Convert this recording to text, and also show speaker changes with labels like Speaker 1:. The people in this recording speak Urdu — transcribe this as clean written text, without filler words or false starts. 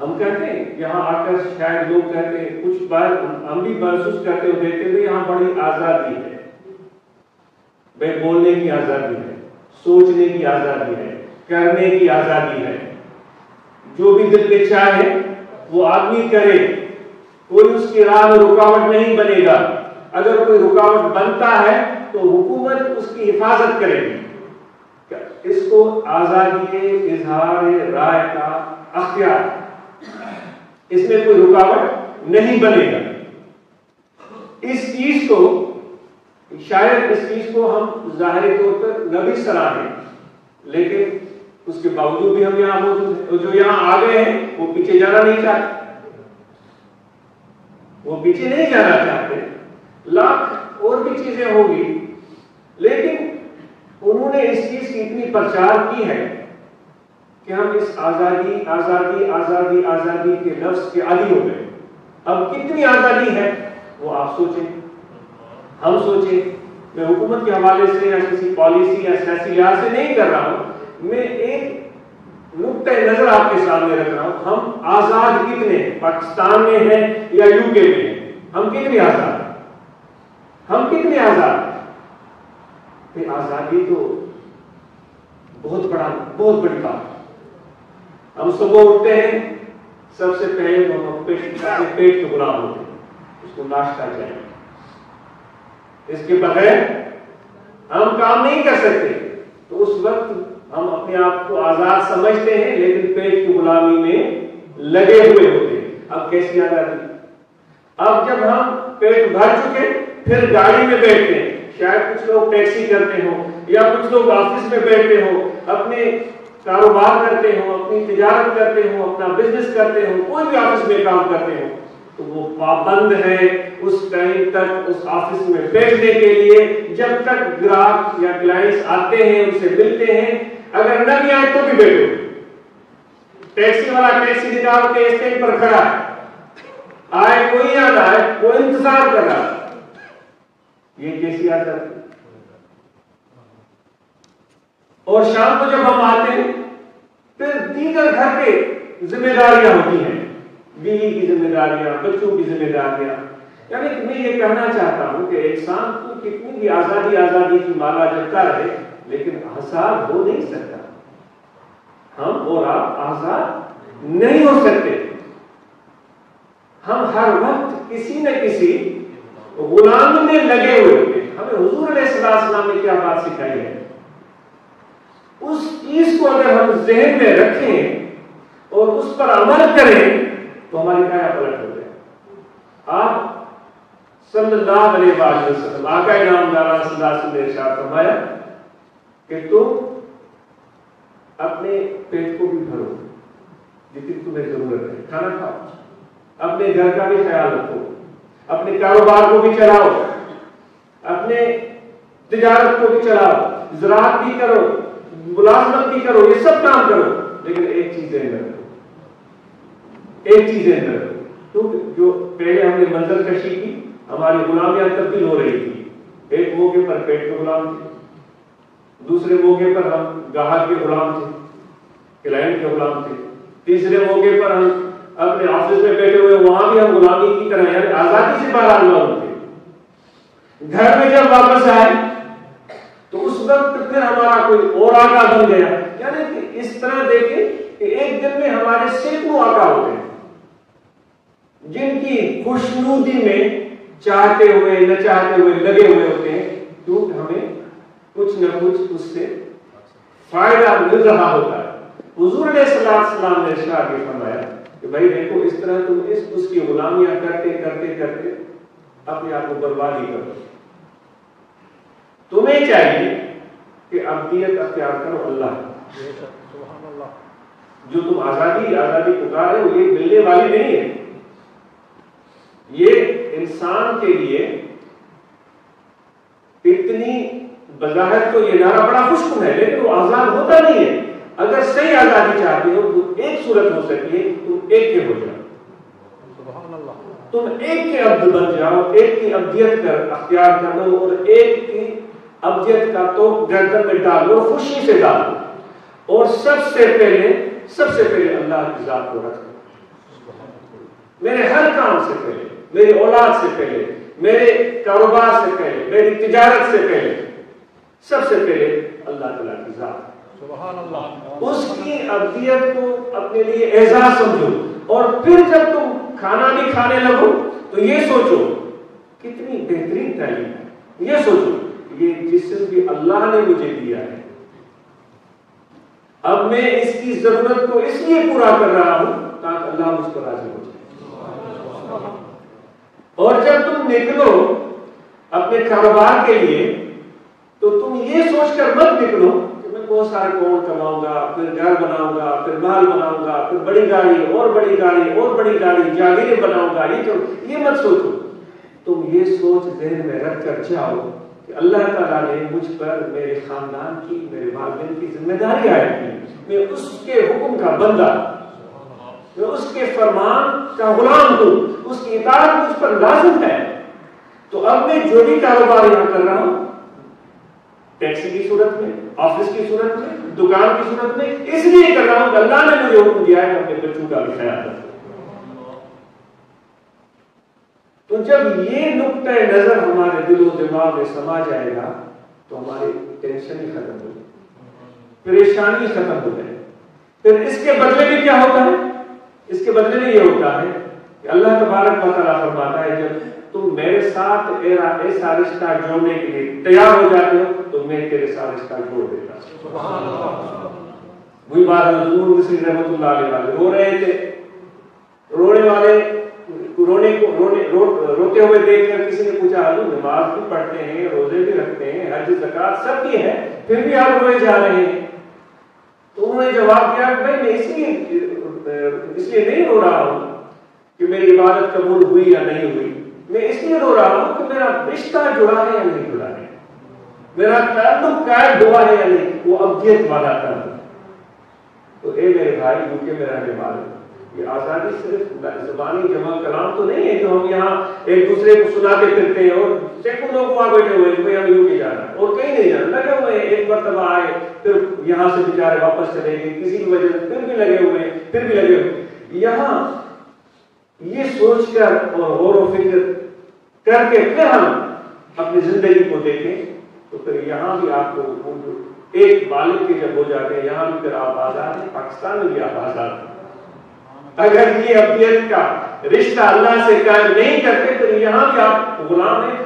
Speaker 1: ہم کہتے ہیں یہاں آ کر شاید لوگ کہتے ہیں کچھ بار ہم بھی محسوس کرتے ہو دیکھتے ہوئے یہاں بڑی آزادی ہے، بے بولنے کی آزادی ہے، سوچنے کی آزادی ہے، کرنے کی آزادی ہے، جو بھی دل میں چاہے وہ آدمی کرے، کوئی اس کی راہ میں رکاوٹ نہیں بنے گا۔ اگر کوئی رکاوٹ بنتا ہے تو حکومت اس کی حفاظت کرے گی۔ اس کو آزادی اظہار رائے کا اختیار، اس میں کوئی رکاوٹ نہیں بنے گا۔ اس چیز کو شاید اس چیز کو ہم ظاہری طور پر نہ بھی سراہیں، لیکن اس کے باوجود بھی ہم یہاں موجود ہیں۔ جو یہاں آ گئے ہیں وہ پیچھے جانا نہیں چاہتے، وہ پیچھے نہیں جانا چاہتے۔ لاکھ اور بھی چیزیں ہوگی، لیکن انہوں نے اس چیز کی اتنی پرچار کی ہے کہ ہم اس آزادی آزادی آزادی آزادی کے لفظ کے عادی ہو گئے۔ اب کتنی آزادی ہے وہ آپ سوچیں، ہم سوچیں۔ میں حکومت کے حوالے سے یا کسی پالیسی یا سیاسی لحاظ سے نہیں کر رہا ہوں، میں ایک نقطۂ نظر آپ کے سامنے رکھ رہا ہوں۔ ہم آزاد کتنے پاکستان میں ہیں یا یو کے میں ہیں؟ ہم کتنے آزاد ہیں؟ ہم کتنے آزاد ہیں؟ آزادی تو بہت بڑی بات ہے۔ ہم صبح اٹھتے ہیں، سب سے پہلے تو ہم پیٹ کے غلام ہوتے ہیں، اس کو ناشتہ چاہیے، اس کے بغیر ہم کام نہیں کر سکتے۔ تو اس وقت ہم اپنے آپ کو آزاد سمجھتے ہیں، لیکن پیٹ کی غلامی میں لگے ہوئے ہوتے ہیں۔ اب کیسی آزادی؟ اب جب ہم پیٹ بھر چکے پھر گاڑی میں بیٹھتے ہیں، شاید کچھ لوگ ٹیکسی کرتے ہوں یا کچھ لوگ آفس میں بیٹھتے ہوں، اپنے کاروبار کرتے ہوں، اپنی تجارت کرتے ہوں، اپنا بزنس کرتے ہوں، کوئی بھی آفس میں کام کرتے ہوں، تو وہ پابند ہے اس ٹائم تک اس آفس میں بیٹھنے کے لیے جب تک گراہک یا کلائنٹس آتے ہیں، ان سے ملتے ہیں۔ اگر نہ بھی آئے تو بھی بیٹھو، ٹیکسی والا ٹیکسی نکال کے اسٹینڈ پر کھڑا ہے، آئے کوئی نہ آئے وہ انتظار کر رہا ہے۔ یہ کیسی عادت ہے؟ اور شام کو جب ہم آتے ہیں پھر دیگر گھر کے ذمہ داریاں ہوتی ہیں، بیوی کی ذمہ داریاں، بچوں کی ذمہ داریاں۔ یعنی میں یہ کہنا چاہتا ہوں کہ انسان کو کتنی بھی آزادی آزادی کی مالا جپتا رہے لیکن آزاد ہو نہیں سکتا۔ ہم اور آپ آزاد نہیں ہو سکتے۔ ہم ہر وقت کسی نہ کسی غلامی میں لگے ہوئے ہوتے ہیں۔ ہمیں حضور علیہ السلام نے کیا بات سکھائی ہے، اس چیز کو اگر ہم ذہن میں رکھیں اور اس پر عمل کریں تو ہماری کایا پلٹ ہو جائے۔ آپ صلی اللہ علیہ وسلم آقا نامدار صلی اللہ علیہ وسلم نے ارشاد فرمایا کہ تم اپنے پیٹ کو بھی بھرو جتنی تمہیں ضرورت ہے، کھانا کھاؤ، اپنے گھر کا بھی خیال رکھو، اپنے کاروبار کو بھی چلاؤ، اپنے تجارت کو بھی چلاؤ، زراعت بھی کرو، ملازمت بھی کرو، یہ سب کام کرو، لیکن ایک چیز ذہن میں رکھو، ایک چیز ذہن میں رکھو۔ تو جو پہلے ہم نے منظر کشی کی، ہماری غلامیاں تبدیل ہو رہی تھی۔ ایک موقع پر پیٹ کے غلام تھے، دوسرے موقع پر ہم گاہک کے غلام تھے، کلائنٹ کے غلام تھے، تیسرے موقع پر ہم اپنے آفس میں بیٹھے ہوئے وہاں بھی ہم غلامی کی طرح، یعنی آزادی سے باہر غلام تھے۔ گھر میں جب واپس آئے تو اس وقت پھر ہمارا کوئی اور آقا بن گیا۔ یعنی کہ اس طرح دیکھیں کہ ایک دن میں ہمارے سینکڑوں آقا ہوتے ہیں جن کی خوشنودی میں چاہتے ہوئے نہ چاہتے ہوئے لگے ہوئے ہوتے ہیں، کیونکہ ہمیں کچھ نہ کچھ اس سے فائدہ مل رہا ہوتا ہے۔ حضور علیہ السلام نے ارشاد فرمایا کہ بھائی دیکھو اس طرح تم اس کی غلامیاں کرتے کرتے کرتے اپنے آپ کو برباد ہی کرو۔ تمہیں چاہیے کہ عبدیت اختیار کرو اللہ، جو تم آزادی آزادی پکار رہے ہو یہ ملنے والی نہیں ہے۔ یہ انسان کے لیے اتنی بظاہر تو یہ نعرہ بڑا خوشکن ہے، لیکن وہ آزاد ہوتا نہیں ہے۔ اگر صحیح آزادی چاہتے ہو تو ایک صورت ہو سکتی ہے، تم ایک کے ہو جاؤ، تم ایک کے عبد بن جاؤ، ایک کی عبدیت کر اختیار کر لو اور ایک کی عبدیت کا تو گردن میں ڈالو، خوشی سے ڈالو، اور سب سے پہلے اللہ کی ذات کو رکھو۔ میرے ہر کام سے پہلے، میری اولاد سے پہلے، میرے کاروبار سے پہلے، میری تجارت سے پہلے، سب سے پہلے اللہ تعالیٰ کی ذات،
Speaker 2: سبحان اللہ،
Speaker 1: اس کی ابدیت کو اپنے لیے اعزاز سمجھو، اور پھر جب تم کھانا بھی کھانے لگو تو یہ سوچو کتنی بہترین تعلیم ہے، یہ سوچو یہ جسم بھی اللہ نے مجھے دیا ہے، اب میں اس کی ضرورت کو اس لیے پورا کر رہا ہوں تاکہ اللہ مجھ پر راضی ہو جائے۔ اور جب تم نکلو اپنے کاروبار کے لیے تو تم یہ سوچ کر مت نکلو کہ میں بہت سارے پاؤنڈ کماؤں گا، پھر گھر بناؤں گا، پھر محل بناؤں گا، پھر بڑی گاڑی اور بڑی گاڑی اور بڑی گاڑی، جاگیریں بناؤں گا، یہ مت سوچو۔ تم یہ سوچ ذہن میں رکھ کر جاؤ کہ اللہ تعالیٰ نے مجھ پر میرے خاندان کی، میرے والدین کی ذمہ داری عائد کی، میں اس کے حکم کا بندہ، میں اس کے فرمان کا غلام ہوں، اس کی اطاعت مجھ پر لازم ہے۔ تو اب میں جو بھی کاروبار یہاں کر رہا ہوں، ٹیکسی کی صورت میں، آفس کی صورت میں، دکان کی صورت میں، اس لیے کر رہا ہوں کہ اللہ نے مجھے حکم دیا ہے کہ اپنے بچوں کا بھی خیال رکھوں۔ تو جب یہ نقطہ نظر ہمارے دل و دماغ میں سما جائے گا تو ہماری ٹینشن ہی ختم ہو جائے، پریشانی ختم ہو جائے۔ پھر اس کے بدلے میں کیا ہوتا ہے؟ اس کے بدلے میں یہ ہوتا ہے کہ اللہ تبارک و تعالیٰ فرماتا ہے جب تم میرے ساتھ ایسا رشتہ جوڑنے کے لیے تیار ہو جاتے ہو تو میں تیرے ساتھ رشتہ جوڑ دیتا ہوں۔ وہی بات حضور مصری رحمۃ اللہ علیہ والے رو رہے تھے، رونے والے روتے ہوئے دیکھ کر کسی نے پوچھا حضور نماز بھی پڑھتے ہیں، روزے بھی رکھتے ہیں، حج زکات سب بھی ہے، پھر بھی آپ روئے جا رہے ہیں؟ تو انہوں نے جواب دیا کہ بھائی میں اس لیے نہیں رو رہا ہوں کہ میری عبادت قبول ہوئی یا نہیں ہوئی، میں اس لیے رو رہا ہوں کہ میرا رشتہ جڑا ہے یا نہیں جڑا ہے، میرا تعلق قائم ہوا ہے یا نہیں، وہ ابدیت والا تعلق۔ تو اے میرے بھائی یوکے میں رہنے والے، یہ آزادی صرف زبانی جمع کلام تو نہیں ہے جو ہم یہاں ایک دوسرے کو سناتے پھرتے ہیں اور سینکڑوں لوگ وہاں بیٹھے ہوئے ہیں کہ ہم یوکے جانا ہے اور کہیں نہیں جانا، لگے ہوئے ہیں، ایک مرتبہ آئے پھر یہاں سے بیچارے واپس چلے گئے کسی بھی وجہ سے، پھر بھی لگے ہوئے ہیں، پھر بھی لگے ہوئے ہیں۔ یہاں یہ سوچ کر اور غور و فکر کر کے پھر ہم اپنی زندگی کو دیکھیں تو پھر یہاں بھی آپ کو ایک بالغ کے جب ہو جاتے ہیں یہاں بھی پھر آپ آزاد ہیں، پاکستان میں بھی آپ آزاد ہیں۔ اگر یہ ابدیت کا رشتہ اللہ سے قائم نہیں کرتے تو یہاں بھی آپ غلام ہیں،